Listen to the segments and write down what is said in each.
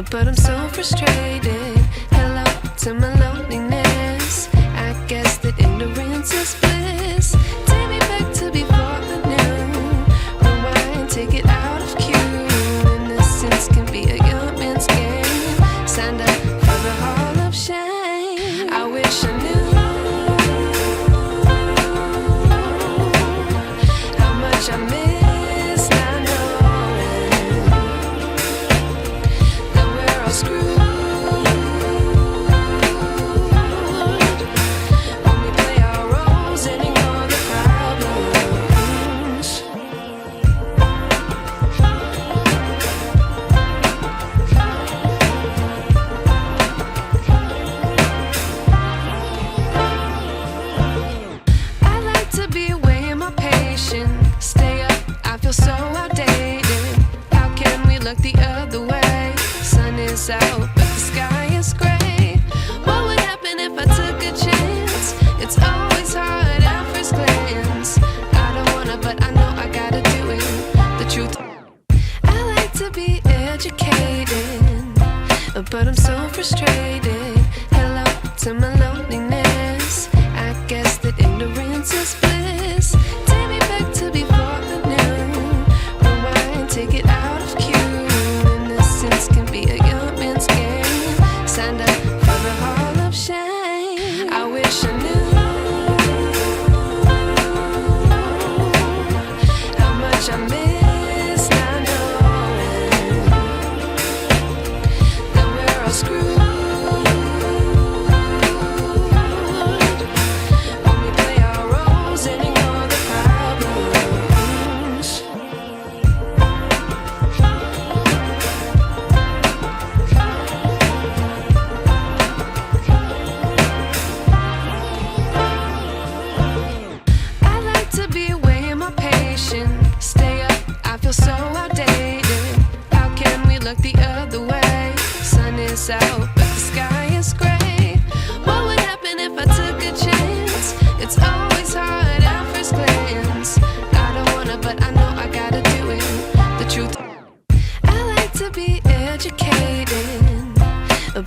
but I'm so frustrated. Hello to my loneliness. I guess that ignorance is bliss. Take me back to before the noon. Rewind, take it out of cue. Innocence can be a young man's game. Signed up for the hall of shame. I wish I knew how much I miss. Stay up, I feel so outdated. How can we look the other way? Sun is out, but the sky is gray. What would happen if I took a chance? It's always hard at first glance. I don't wanna, but I know I gotta do it. The truth, I like to be educated, but I'm so frustrated. Hello to my loneliness. I guess that ignorance is bliss. Take me back to before the noon. Rewind, take it out of cue. Innocence can be a young man's game. Signed up for the hall of shame. I wish I knew how much I miss not knowing that we're all screwed. Stay up, I feel so outdated. How can we look the other way? Sun is out, but the sky is gray. What would happen if I took a chance? It's always hard at first glance. I don't wanna, but I know I gotta do it. The truth, I like to be educated,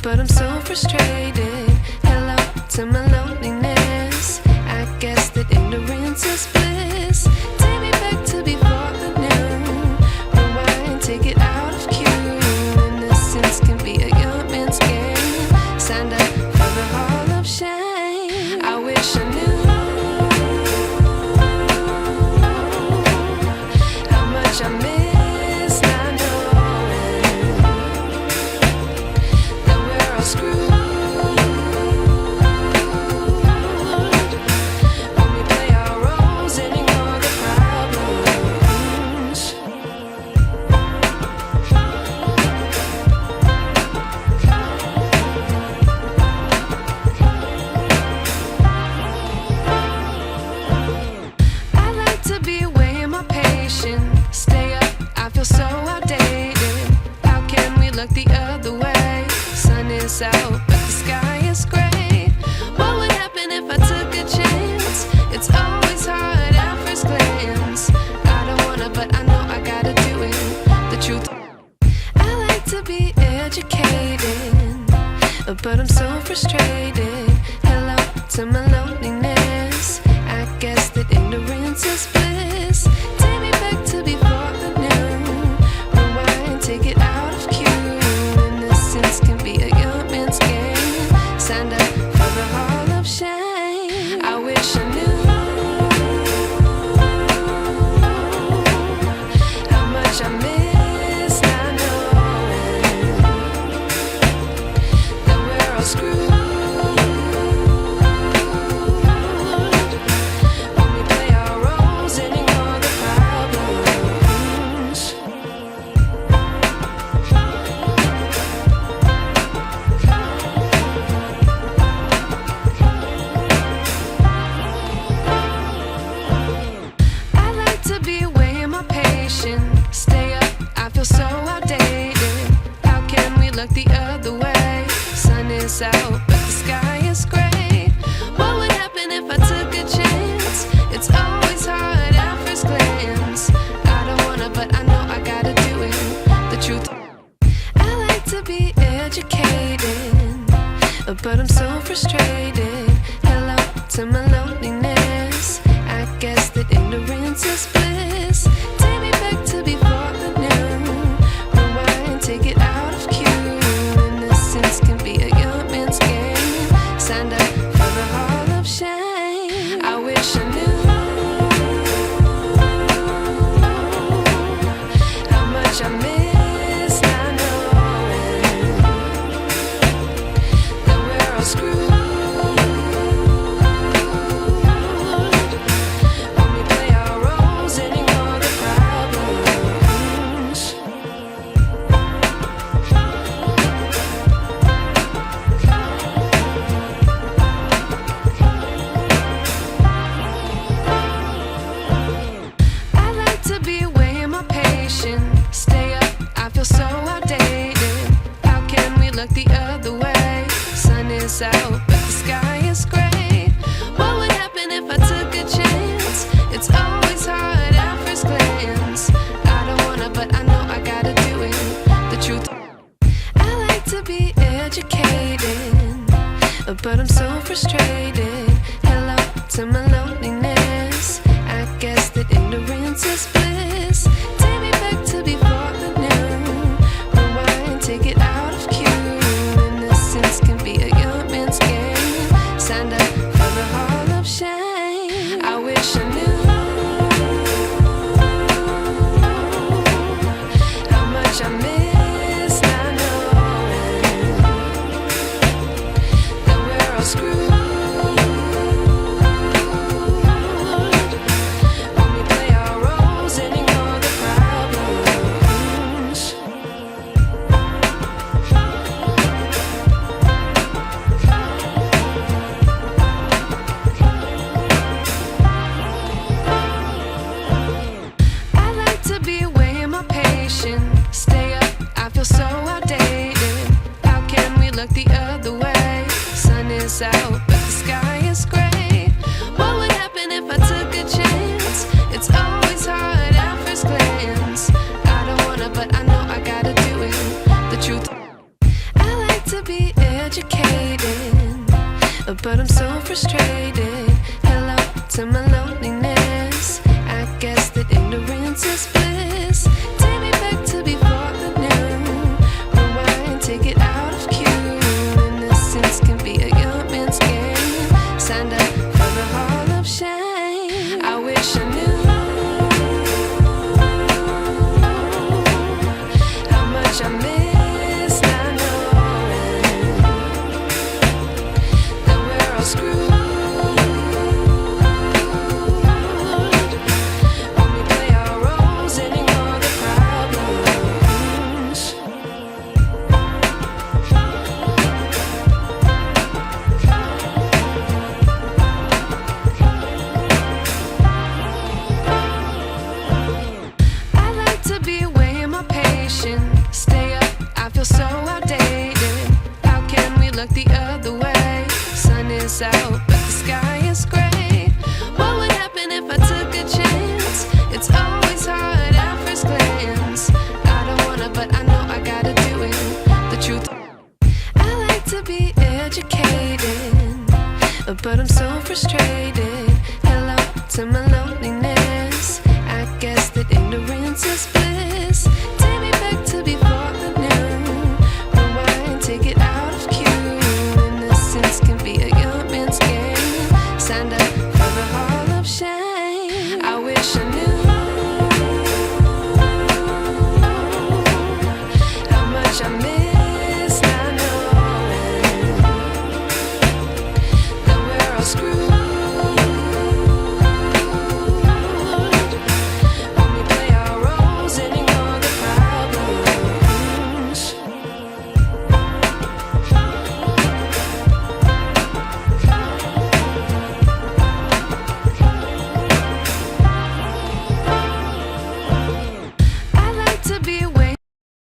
but I'm so frustrated. Hello to my loneliness. I guess that ignorance is bliss. Take me back to before the noon. Rewind, take it out of cue. Innocence can be a young man's game. Signed up for the hall of shame. I wish I knew how much I miss not knowing that we're all screwed. Stay up, I feel so outdated. How can we look the other way? Sun is out, but the sky is gray. What would happen if I took a chance? It's always hard at first glance. I don't wanna, but I know I gotta do it. The truth, I like to be educated, but I'm so frustrated. Hello to my loneliness. I guess that ignorance is bliss. Take me back to before the noon. Rewind, take it out of cue. Innocence can be a young man's game. Signed up for the hall of shame. I wish I knew how much I miss not knowing that we're all screwed. ignorance is bliss. Take me back to before the noon. Rewind, take it out of cue. Innocence can be a young man's game. Signed up for the hall of shame. I wish I knew how much I miss not knowing that we're all screwed. Stay up, I feel so outdated. How can we look the other way? Sun is out, but the sky is gray. What would happen if I took a chance? It's always hard at first glance. I don't wanna, but I know I gotta do it. The truth, I like to be educated, but I'm so frustrated. Hello to my loneliness. I guess that ignorance is bliss. Take me back to before the noon. Rewind, take it out of cue. Innocence can be a young man's game. Signed up for the hall of shame. I wish I knew how much I miss not knowing that we're all screwed. Stay up, I feel so outdated. How can we look the other way? Sun is out, but the sky is gray. What would happen if I took a chance? It's always hard at first glance. I don't wanna, but I know I gotta do it. The truth, I like to be educated, but I'm so frustrated. Hello to my